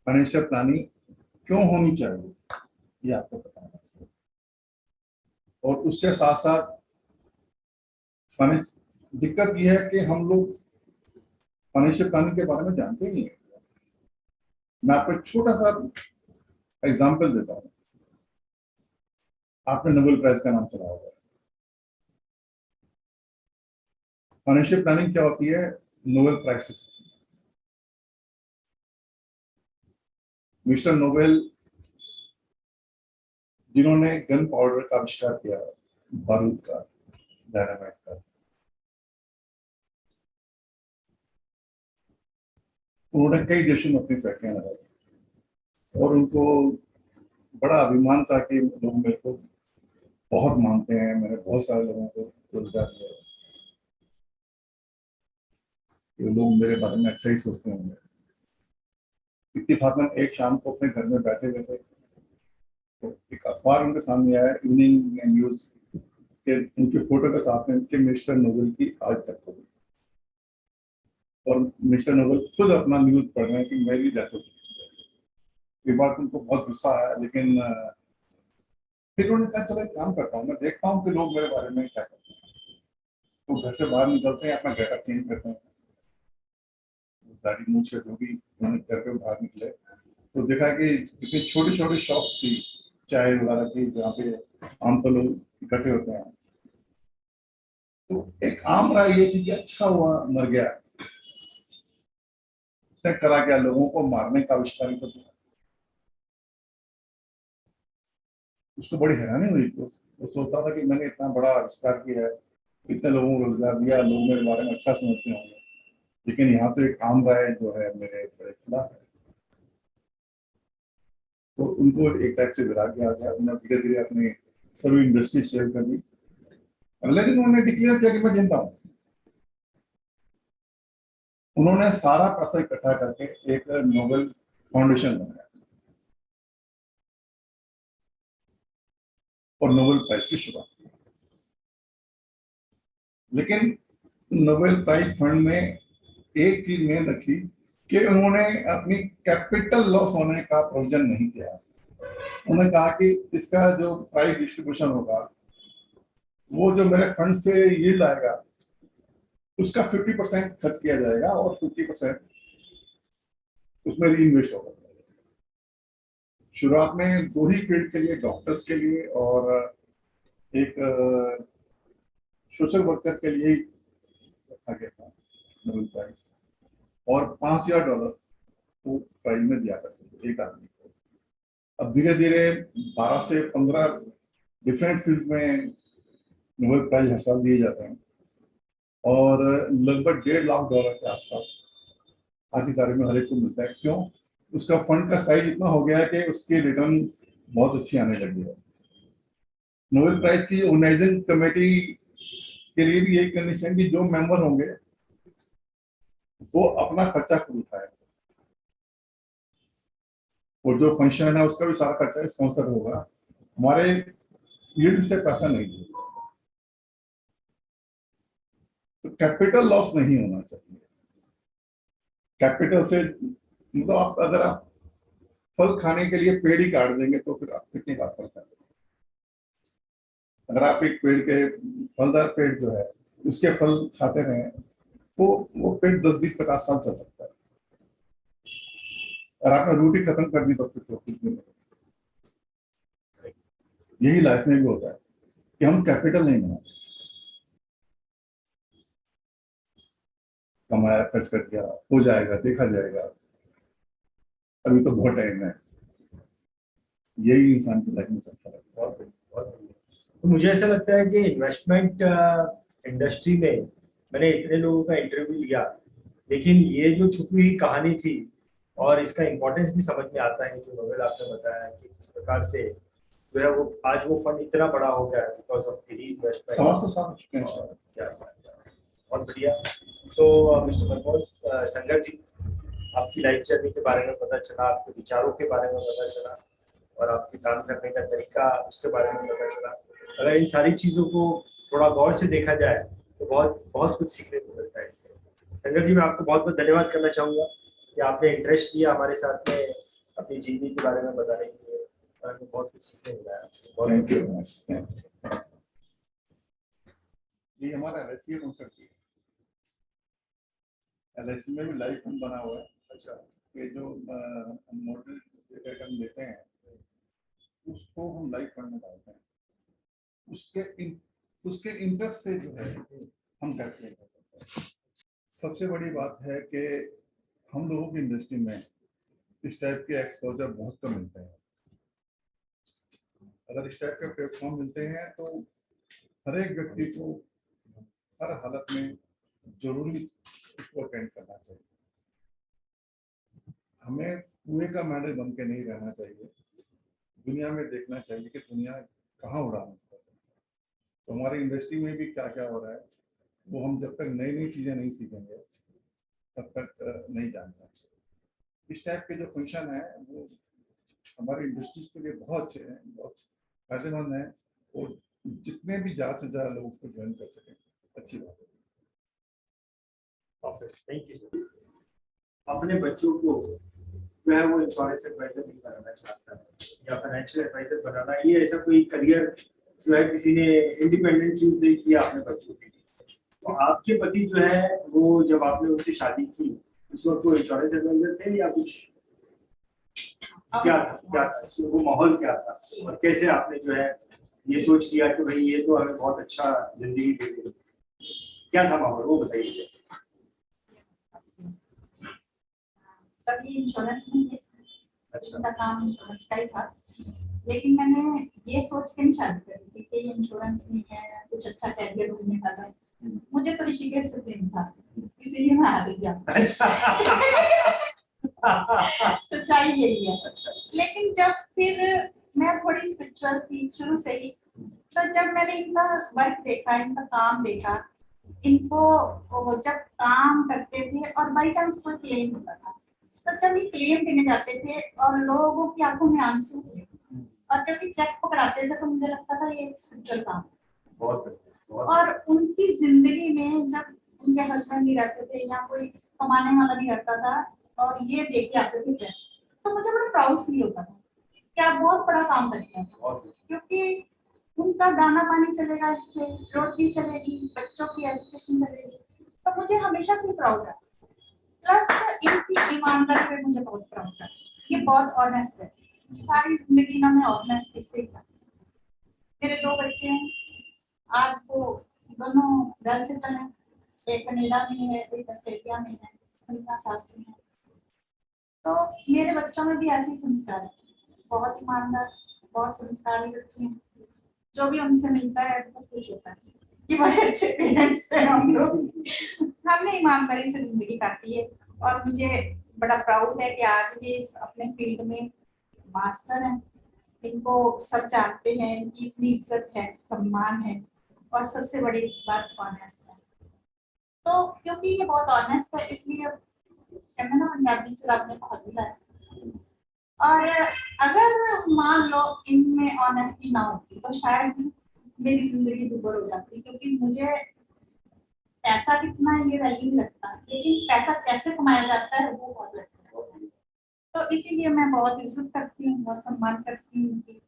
फाइनेंशियल प्लानिंग क्यों होनी चाहिए ये आपको बताना है। और उसके साथ साथ फाइनेंस, दिक्कत ये है कि हम लोग फाइनेंशियल प्लानिंग के बारे में जानते ही नहीं है। मैं आपको एक छोटा सा एग्जांपल देता हूँ। आपने नोबेल प्राइज का नाम सुना होगा। फाइनेंशियल प्लानिंग क्या होती है? Nobel prize. मिस्टर नोबेल जिन्होंने गन पाउडर का आविष्कार किया, बारूद का, डायनामाइट का, उन्होंने कई देशों में अपनी फैक्ट्रियां लगाई और उनको बड़ा अभिमान था कि लोग मेरे को बहुत मानते हैं, मैंने बहुत सारे लोगों को रोजगार दिया। कि लोग मेरे बारे में अच्छा ही सोचते होंगे। इत्तेफाकन एक शाम को अपने घर में बैठे हुए थे, तो एक अखबार उनके सामने आया, इवनिंग न्यूज के, उनके फोटो के साथ में उनके मिस्टर नोबेल की आज तक हो गई, और मिस्टर नोबेल खुद अपना न्यूज पढ़ रहे हैं कि मेरी डेथ हो चुकी है। ये बात उनको बहुत गुस्सा आया, लेकिन फिर उन्होंने कहा चलो एक काम करता हूँ, मैं देखता हूँ कि लोग मेरे बारे में क्या कहते हैं। तो घर से बाहर निकलते हैं, अपना गेटअप चेंज करते हैं, दाढ़ी मूंछ से जो भी उन्होंने करके बाहर निकले, तो देखा कि इतनी छोटी छोटी शॉप्स थी चाय वगैरह की, जहाँ पे आम पर लोग इकट्ठे होते हैं। तो एक आम राय ये थी कि अच्छा हुआ मर गया, उसने करा क्या, लोगों को मारने का आविष्कार ही तो किया। उसको बड़ी हैरानी हुई, तो वो सोचता था कि मैंने इतना बड़ा आविष्कार किया है, इतने लोगों को रोजगार दिया, लोग मेरे बारे में अच्छा समझते होंगे, लेकिन यहाँ तो एक आम राय जो है मेरे खिलाफ है। तो उनको एक टाइप से वैराग्य आ गया, उन्होंने धीरे धीरे अपनी सभी इंडस्ट्री शेयर कर दी। अगले दिन उन्होंने डिक्लेयर किया कि मैं जिंदा हूँ। उन्होंने सारा पैसा इकट्ठा करके एक नोबेल फाउंडेशन बनाया और नोबेल प्राइज की शुरुआत की। लेकिन नोबेल प्राइज फंड में एक चीज मेन रखी कि उन्होंने अपनी कैपिटल लॉस होने का प्रोविजन नहीं किया। उन्होंने कहा कि इसका जो प्राइज डिस्ट्रीब्यूशन होगा, वो जो मेरे फंड से यील्ड आएगा उसका 50% खर्च किया जाएगा और 50% उसमें री इन्वेस्ट होगा। शुरुआत में दो ही फील्ड के लिए, डॉक्टर्स के लिए और एक सोशल वर्कर के लिए ही रखा गया था नोबेल प्राइज, और $5,000 वो प्राइज में दिया करते थे एक आदमी को। अब धीरे धीरे 12 से 15 डिफरेंट फील्ड्स में नोबेल प्राइज हर साल दिए जाते हैं, और लगभग $1.5 लाख के आसपास आज की तारीख में हर एक को मिलता है। क्यों? उसका फंड का साइज इतना हो गया है कि उसकी रिटर्न बहुत अच्छी आने लगी है। नोबेल प्राइज की ऑर्गेनाइजिंग कमेटी के लिए भी यही कंडीशन कि जो मेंबर होंगे वो अपना खर्चा खुद उठाए, और जो फंक्शन है उसका भी सारा खर्चा स्पॉन्सर होगा, हमारे यील्ड से पैसा नहीं देगा। तो कैपिटल लॉस नहीं होना चाहिए। कैपिटल से मतलब आप अगर आप फल खाने के लिए पेड़ ही काट देंगे तो फिर आप कितनी बार फल खाएंगे। अगर आप एक पेड़ के फलदार पेड़ जो है उसके फल खाते रहे तो वो पेड़ 10, 20, 50 साल चल सकता है। और आपने रोटी खत्म कर दी तो फिर तो कुछ भी नहीं। यही लाइफ में भी होता है कि हम कैपिटल नहीं बनाते, कमाया खर्च कर दिया, हो जाएगा देखा जाएगा, अभी तो बहुत टाइम है। यही इंसान की लाइफ में चलता है। बहुत बढ़िया। तो मुझे ऐसा लगता है कि इन्वेस्टमेंट इंडस्ट्री में मैंने इतने लोगों का इंटरव्यू लिया, लेकिन ये जो छुपी हुई कहानी थी और इसका इम्पोर्टेंस भी समझ में आता है, जो नोवेल आपने बताया कि किस प्रकार से जो है वो आज वो फंड इतना बड़ा हो गया है बिकॉज ऑफ द इन्वेस्टमेंट। 125 साल हो चुके हैं शायद। क्या बहुत बढ़िया। तो मिस्टर मनमोहन संगत जी, आपकी लाइफ जर्नी के बारे में पता चला, आपके विचारों के बारे में पता चला, और आपके काम करने का तरीका उसके बारे में पता चला। अगर इन सारी चीज़ों को थोड़ा गौर से देखा जाए तो बहुत बहुत कुछ सीखने को मिलता है इससे। संगत जी, मैं आपको बहुत बहुत धन्यवाद करना चाहूँगा कि आपने इंटरेस्ट लिया हमारे साथ में अपनी जीवनी के बारे में बताने के लिए, और हमें बहुत कुछ सीखने मिला है आपसे। बहुत थैंक यू। ये हमारा LIC कॉन्सेप्ट है। LIC में भी लाइफ फंड बना हुआ है। अच्छा। ये जो मॉडल हम लेते हैं उसको हम लाइफ फंड में डालते हैं, उसके इंटरेस्ट से जो है हम कैलकुलेट करते हैं। सबसे बड़ी बात है कि हम लोगों की इंडस्ट्री में इस टाइप के एक्सपोजर बहुत कम मिलते हैं। अगर इस टाइप के प्लेटफॉर्म मिलते हैं तो हर एक व्यक्ति को हर हालत में जरूरी इसको अटेंड करना चाहिए। हमें कुएं का मेडल बन के नहीं रहना चाहिए, दुनिया में देखना चाहिए कि दुनिया कहाँ उड़ान है। तो हमारी इंडस्ट्री में भी क्या क्या हो रहा है वो हम जब तक नई नई चीजें नहीं सीखेंगे तब तक नहीं जानता। इस टाइप के जो फंक्शन है वो हमारी इंडस्ट्रीज के लिए बहुत अच्छे हैं, बहुत फायदेमंद है, और जितने भी ज़्यादा से ज़्यादा लोग उसको ज्वाइन कर सकें अच्छी बात है। Thank you sir. अपने बच्चों को जो है वो इंश्योरेंस एडवाइजर नहीं बनाना चाहता है या फाइनेंशियल एडवाइजर बनाना, ये ऐसा कोई करियर जो है किसी ने इंडिपेंडेंट चूज नहीं किया अपने बच्चों के लिए। तो आपके पति जो है वो जब आपने उनसे शादी की उस वक्त वो इंश्योरेंस एडवाइजर थे या कुछ क्या क्या वो माहौल क्या था, और कैसे आपने जो है ये सोच लिया कि भाई ये तो हमें बहुत अच्छा जिंदगी दे देगी, क्या था माहौल वो बताइए। तभी इंश्योरेंस नहीं है, अच्छा, उनका काम इंश्योरेंस का ही था, लेकिन मैंने ये सोच के नहीं शादी करी थी कि इंश्योरेंस नहीं है, कुछ अच्छा कैरियर ढूंढने का था। मुझे तो ऋषिकेश से प्रेम था, इसीलिए मैं आ गई। अच्छा। सच्चाई यही है। अच्छा। लेकिन जब फिर मैं थोड़ी स्पिरिचुअल थी शुरू से ही, तो जब मैंने इनका वर्क देखा, इनका काम देखा, इनको जब काम करते थे और बाई चांस कोई क्लेम होता था, तो जब ये क्लेम देने जाते थे और लोगों की आंखों में आंसू थे, और जब ये चेक पकड़ाते थे तो मुझे लगता था ये स्पिरिचुअल काम है। बहुत और उनकी जिंदगी में जब उनके हस्बैंड नहीं रहते थे या कोई कमाने वाला नहीं रहता था और ये देख के आते थे चेक, तो मुझे बड़ा प्राउड फील होता था कि आप बहुत बड़ा काम करते हैं, क्योंकि उनका दाना पानी चलेगा, इससे रोटी चलेगी, बच्चों की एजुकेशन चलेगी, तो मुझे हमेशा से प्राउड है। प्लस इनकी ईमानदारी पे मुझे बहुत प्राउड है, ये बहुत ऑनेस्ट है, सारी जिंदगी इन्होंने ऑनेस्टी से किया। मेरे 2 बच्चे हैं, आज वो दोनों वेल सेटल हैं, एक कनाडा में है, एक ऑस्ट्रेलिया में है, 15 साल से है। तो मेरे बच्चों में भी ऐसे संस्कार है, बहुत ईमानदार, बहुत संस्कारी बच्चे हैं। जो भी उनसे मिलता है तो खुश होता है कि बड़े अच्छे पेरेंट्स हैं हम लोग। हमने ईमानदारी से जिंदगी काटी है, और मुझे बड़ा प्राउड है कि आज ये अपने फील्ड में मास्टर हैं, इनको सब जानते हैं, इनकी इतनी इज्जत है, सम्मान है, और सबसे बड़ी बात ऑनेस्ट है। तो क्योंकि ये बहुत ऑनेस्ट है, इसलिए कहते ना पंजाबी से आपने बहुत दिला है। और अगर मान लो इनमें ऑनेस्टी ना होती तो शायद मेरी जिंदगी दुभर हो जाती, क्योंकि मुझे पैसा कितना ये वैल्यू लगता है, लेकिन पैसा कैसे कमाया जाता है वो बहुत लगता है। तो इसीलिए मैं बहुत इज्जत करती हूँ, बहुत सम्मान करती हूँ।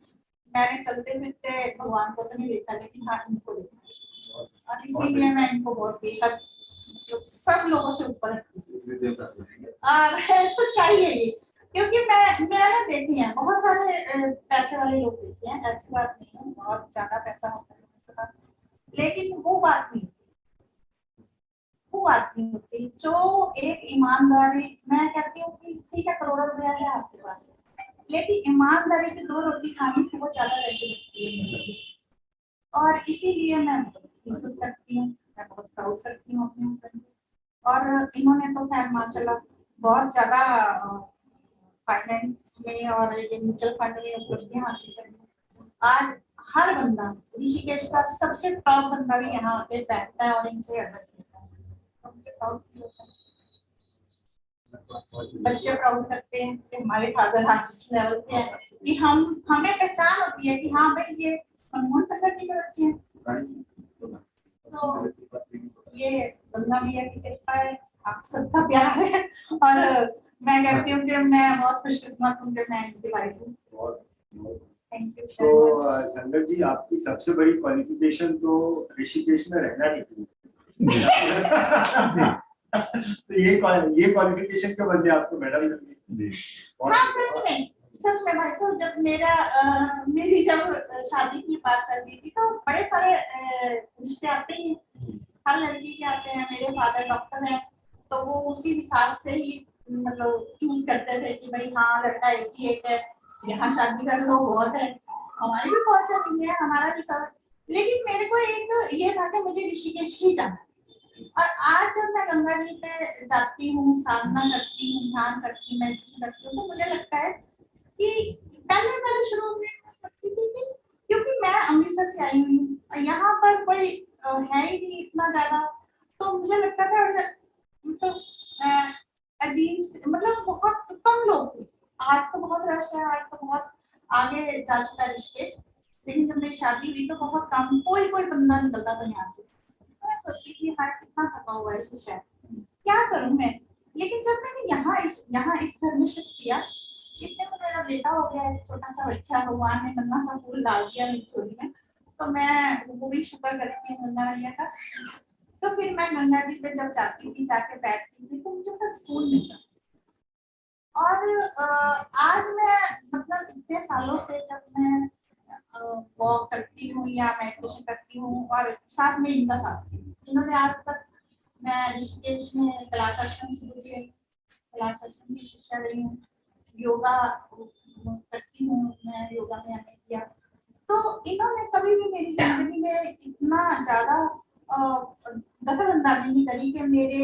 मैंने चलते फिरते भगवान को तो नहीं देखा, लेकिन हाँ इनको देखा, और इसीलिए मैं इनको बहुत बेहद सब लोगों से ऊपर रखती हूँ। और सच्चाई है ये, क्योंकि मैंने देखी है बहुत सारे पैसे वाले लोग देखे हैं, ऐसी बात नहीं है, बहुत ज्यादा पैसा होता है, लेकिन वो बात नहीं होती जो एक ईमानदारी। मैं कहती हूँ कि ठीक है करोड़ों रुपया है आपके पास, लेकिन ईमानदारी की 2 रोटी खाने की वो ज्यादा वैल्यू लगती है, और इसीलिए मैं इज्जत करती हूँ, मैं बहुत प्राउड करती हूँ अपने हस्बैंड को। और इन्होंने तो खैर माशाल्लाह बहुत ज्यादा फाइनेंस में और ये म्यूचुअल फंड में उपलब्धियां हासिल करी। आज हर बंदा, ऋषिकेश का सबसे टॉप बंदा भी यहाँ आके बैठता है और इनसे एडवाइस लेता है, तो मुझे प्राउड फील होता है। बच्चे प्राउड करते हैं कि हमारे फादर आज इस लेवल पे हैं कि हमें पहचान होती है कि हाँ भाई ये मनमोहन चटर्जी के बच्चे हैं। तो ये गंगा मैया की कृपा है, आप सबका प्यार है, और मैं कहती हूँ कि मैं बहुत खुशकिस्मत हूँ कि मैं इनकी वाइफ हूँ। Thank you so much. संगत जी, आपकी सबसे बड़ी क्वालिफिकेशन तो ऋषिकेश में रहना नहीं थी। तो ये क्वालिफिकेशन के बदले आपको मेडल मिली। हाँ सच में भाई साहब, जब मेरी जब शादी की बात चल रही थी तो बड़े सारे रिश्ते आते हैं, हर लड़की के आते हैं। मेरे फादर डॉक्टर हैं, तो वो उसी हिसाब से ही मतलब चूज करते थे कि भाई हाँ लड़का एक ही एक है, यहाँ शादी कर लो, बहुत है, हमारी भी बहुत चली है, हमारा भी सब। लेकिन मेरे को एक ये था कि मुझे ऋषिकेश ही जाना। और आज जब मैं गंगा जी पे जाती हूँ, साधना करती हूँ, ध्यान करती हूँ, मेडिटेशन करती हूँ, तो मुझे लगता है कि पहले शुरू में सोचती थी कि क्योंकि मैं अमृतसर से आई हुई हूँ, यहाँ पर कोई है ही नहीं इतना ज्यादा, तो मुझे लगता था मतलब अजीब, मतलब बहुत कम लोग थे। आज तो बहुत रश है, आज तो बहुत आगे जा चुका है ऋषिकेश, लेकिन जब मेरी शादी हुई तो बहुत कम, कोई कोई बंदा निकलता था यहाँ से। तो मैं सोचती थी हाय कितना थका हुआ है शहर, क्या करूं मैं। लेकिन जब मैंने यहाँ इस घर में शिफ्ट किया, जितने में मेरा बेटा हो गया, एक छोटा सा बच्चा, भगवान ने नन्हा सा फूल डाल दिया मेरी झोली में, तो मैं वो भी शुक्र करती हूँ गंगा मैया का। तो फिर मैं गंगा जी पे जब जाती थी, जाके बैठती थी, तो मुझे बड़ा सुकून मिलता। और आज मैं मतलब इतने सालों से जब मैं वॉक करती हूँ या मेडिटेशन करती हूँ, और साथ में इनका साथ, इन्होंने आज तक, मैं ऋषिकेश में कैलाश आश्रम शुरू किए, कैलाश आश्रम की शिक्षा रही हूँ, योगा करती हूँ मैं, योगा में मैंने किया। तो इन्होंने कभी भी मेरी जिंदगी में इतना ज्यादा दखल अंदाजी नहीं करी कि मेरे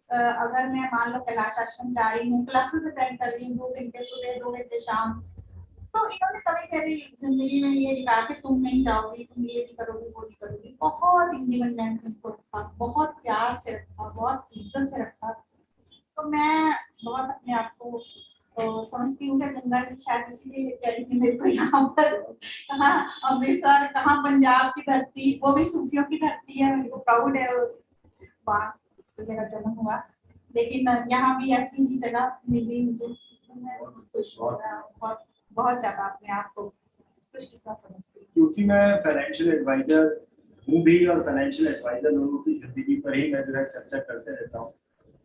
अगर मैं मान लो कैलाश आश्रम जा रही हूँ, क्लासेस अटेंड कर रही हूँ, 2 घंटे सुबह 2 घंटे शाम, तो इन्होंने कभी मेरी जिंदगी में ये नहीं कहा कि तुम नहीं जाओगी, तुम ये नहीं करोगी, वो नहीं करोगी। बहुत इंडिपेंडेंट उसको रखा, बहुत प्यार से रखा, बहुत इज्जत से रखा। तो मैं बहुत अपने आप को समझती हूँ कि गंगा जी शायद इसीलिए लेके आई थी मेरे को यहाँ पर, कहाँ अमृतसर, कहाँ पंजाब की धरती, वो भी सूफियों की धरती है, मेरे को प्राउड है वहाँ तो मेरा जन्म हुआ। लेकिन यहाँ भी ऐसी ही जगह मिली मुझे, तो मैं बहुत खुश हो रहा हूँ, बहुत बहुत ज्यादा अपने आप को खुशकिस्मत समझती हूँ। क्योंकि मैं फाइनेंशियल एडवाइजर हूँ भी, और फाइनेंशियल एडवाइजर लोगों की जिंदगी पर ही मैं जो है चर्चा करते रहता हूँ।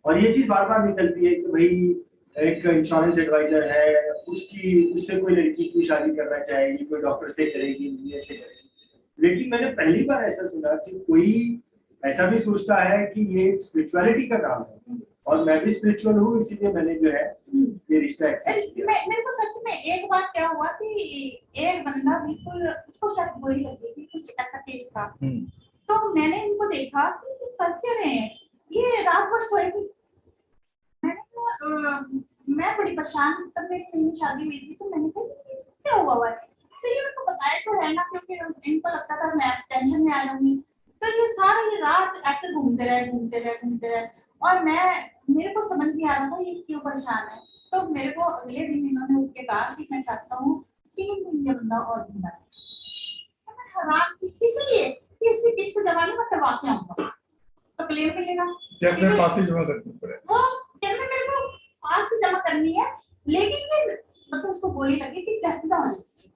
और ये चीज बार बार निकलती है कि भाई एक इंश्योरेंस एडवाइजर है, उससे कोई लड़की की शादी करना चाहेगी, कोई डॉक्टर से करेगी, इंजीनियर से करेगी। लेकिन मैंने पहली बार ऐसा सुना कि कोई ऐसा भी सोचता है कि ये स्पिरिचुअलिटी का काम है, और मैं भी स्पिरिचुअल हूँ, इसीलिए मैंने जो है ये रिश्ता एक्सेप्ट किया। मेरे को सच में एक बार क्या हुआ कि एक बंदा बिल्कुल, उसको शायद बुरी लगी थी, कुछ ऐसा केस था, तो मैंने इनको देखा कि ये कर क्या रहे हैं, ये रात भर सोए थे। मैंने कहा मैं बड़ी परेशान, तब मेरी नई शादी हुई थी, तो मैंने कहा ये क्या हुआ है, तो ये मेरे को बताया तो है ना, क्योंकि इनको लगता था मैं टेंशन में आ जाऊंगी। तो ये सारी रात ऐसे घूमते रहे, और मेरे को समझ नहीं आ रहा था ये क्यों परेशान है। तो मेरे को अगले दिन इन्होंने उठ के कहा कि मैं चाहता हूँ 3 दिन ये बंदा और जिंदा रहे। तो मैं हैरान थी, इसलिए कि इसकी किस्त जमा नहीं, मैं करवा के आऊंगा तो क्लेम मिलेगा, चेक में पास ही जमा करनी पड़े, वो चेक में मेरे को पास से जमा करनी है। लेकिन ये मतलब उसको गोली लगी कि डेथ ना हो जाए,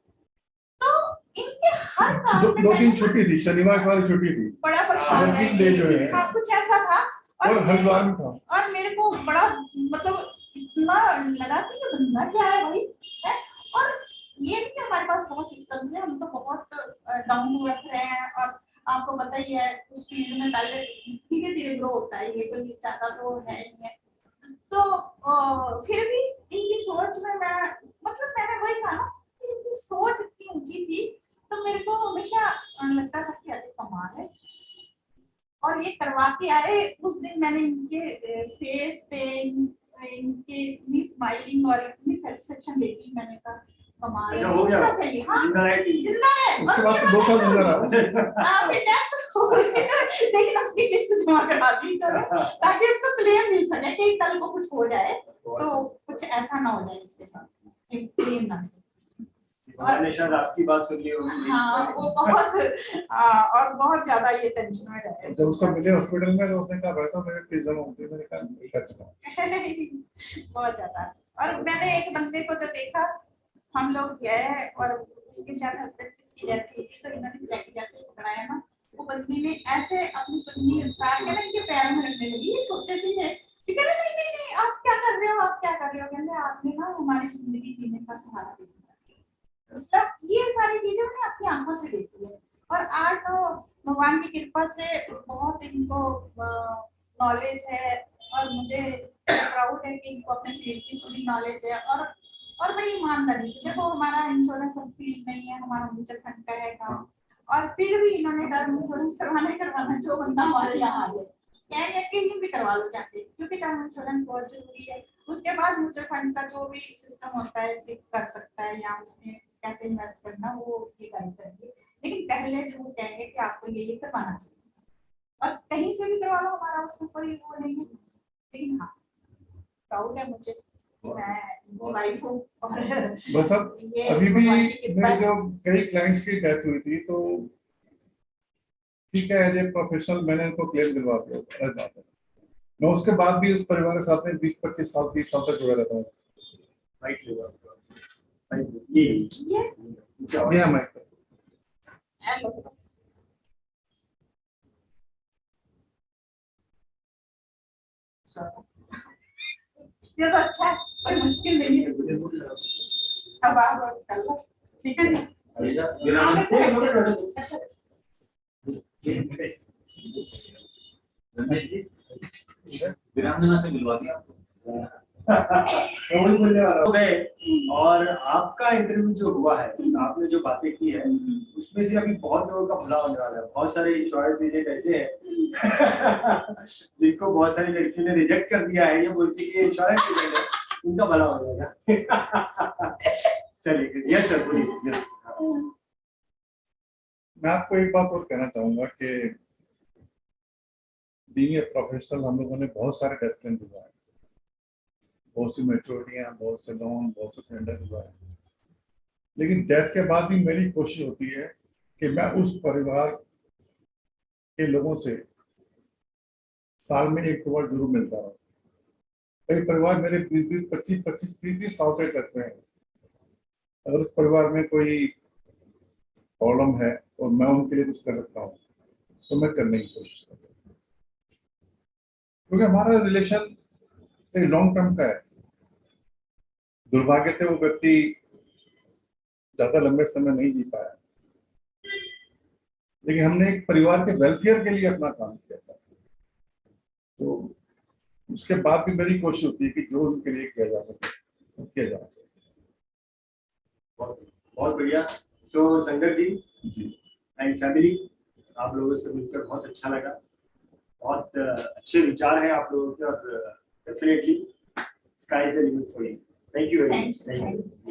तो इनके हर काम में 2 दिन छुट्टी थी, शनिवार वाली छुट्टी थी, बड़ा परेशान वर्किंग डे जो है, हाँ कुछ ऐसा था। और हरिद्वार में था, और मेरे को बड़ा मतलब इतना लगा कि ये बंदा क्या है भाई है। और ये भी हमारे पास बहुत सिस्टम है, हम तो बहुत डाउन टू अर्थ रहे हैं, और आपको पता ही है उस फील्ड में पहले धीरे धीरे ग्रो होता है, ये कोई ज्यादा तो है नहीं है। तो फिर भी इनकी सोच में मैं मतलब मैंने वही कहा ना कि इनकी सोच इतनी ऊंची थी, तो मेरे को हमेशा लगता था कि अरे कमाल है। और ये करवा के आए, उस दिन मैंने इनके फेस पे इनके इतनी स्माइलिंग और इतनी सेटिस्फेक्शन देखी, मैंने कहा कमाल है, हो गया, हाँ जिंदा है कि जिंदा है। उसके बाद 2 साल जिंदा रहा, लेकिन उसकी किस्त जमा करा दी ताकि उसको क्लेम मिल सके कि कल को कुछ हो जाए तो कुछ ऐसा ना हो जाए इसके साथ, क्लेम ना। मैंने शायद आपकी बात सुन ली होगी। हाँ वो बहुत और बहुत ज्यादा ये टेंशन में रहे। जब उसका मिले हॉस्पिटल में तो उसने कहा वैसा मेरे प्रिज्म हो गया, मैंने कहा नहीं कर चुका बहुत ज्यादा। और मैंने एक बंदे को तो देखा, हम लोग गए और उसके शायद हस्बैंड की डेथ हुई थी, तो इन्होंने जैकी जैसे पकड़ाया ना, वो बंदी ने ऐसे अपनी चुन्नी उतार के ना इनके पैर में रखने लगी, ये छोटे से थे, ठीक है ना, नहीं आप क्या कर रहे हो, आप क्या कर रहे हो, कहते आपने ना हमारी जिंदगी जीने का सहारा दिया। तब ये सारी चीजें मैंने अपनी आंखों से देखी है। और आज तो भगवान की कृपा से बहुत इनको नॉलेज है, और मुझे प्राउड है कि इनको अपने फील्ड की पूरी नॉलेज है, और बड़ी ईमानदारी से। देखो हमारा इंश्योरेंस सब फील्ड नहीं है, हमारा म्यूचुअल फंड का है काम, और फिर भी इन्होंने टर्म इंश्योरेंस करवाना जो बंदा हमारे यहाँ आ गया कहेंगे कि भी करवा लो जाके, क्योंकि टर्म इंश्योरेंस बहुत जरूरी है। उसके बाद म्यूचुअल फंड का जो भी सिस्टम होता है सिर्फ कर सकता है, या उसमें कैसे इन्वेस्ट करना वो ये गाइड करेंगे, लेकिन पहले जो वो कहेंगे कि आपको ये करवाना चाहिए, और कहीं से भी करवा लो, हमारा उसमें कोई वो नहीं है। लेकिन हाँ प्राउड है मुझे कि मैं इनकी वाइफ हूँ और बस अब ये अभी भी भगवान की कृपा मेरे है। जो कई क्लाइंट्स की डेथ हुई थी तो ठीक है, एज ए प्रोफेशनल मैंने उनको क्लेम दिलवा दिया, अलग बात है। मैं उसके बाद भी उस परिवार के साथ में 20-25 साल 30 साल तक जुड़ा रहता हूँ। राइट ये ये हमारे ये तो अच्छा है, कोई मुश्किल नहीं है। अब आप कर लो, ठीक है ना? आप ऐसे रखो। वीरांगना से मिलवा दिया आपको। वही बोलने वाला हो गए। और आपका इंटरव्यू जो हुआ है, आपने जो बातें की है, उसमें से अभी बहुत लोगों का भला होने वाला है। बहुत सारे इंश्योरेंस एजेंट ऐसे हैं जिनको बहुत सारी लड़कियों ने रिजेक्ट कर दिया है ये बोल के कि इंश्योरेंस एजेंट है, उनका भला हो जाएगा। चलिए, यस सर, बोलिए। यस, मैं आपको एक बात और कहना चाहूंगा कि बीइंग ए प्रोफेशनल हम लोगों ने बहुत सारे डेथ क्लेम दिलवाए, बहुत सी मैच्योरिटियां, बहुत से लोन, बहुत से सरेंडर दिलवाए, लेकिन डेथ के बाद भी मेरी कोशिश होती है कि मैं उस परिवार के लोगों से साल में एक बार जरूर मिलता हूँ। कई परिवार मेरे 20, 25, 30 साल से करते हैं। अगर उस परिवार में कोई प्रॉब्लम है और मैं उनके लिए कुछ कर सकता हूँ तो मैं करने की कोशिश करता हूँ, क्योंकि हमारा रिलेशन एक लॉन्ग टर्म का है। दुर्भाग्य से वो व्यक्ति ज्यादा लंबे समय नहीं जी पाया, लेकिन हमने एक परिवार के वेलफेयर के लिए अपना काम किया था, तो उसके बाद भी मेरी कोशिश होती है कि जो उनके लिए किया जा सके वो किया जा सके। बहुत बढ़िया। सो संगत जी जी, एंड फैमिली, आप लोगों से मिलकर बहुत अच्छा लगा। बहुत अच्छे विचार हैं आप लोगों के और definitely sky is the limit for you. Thank you very much. Thank you.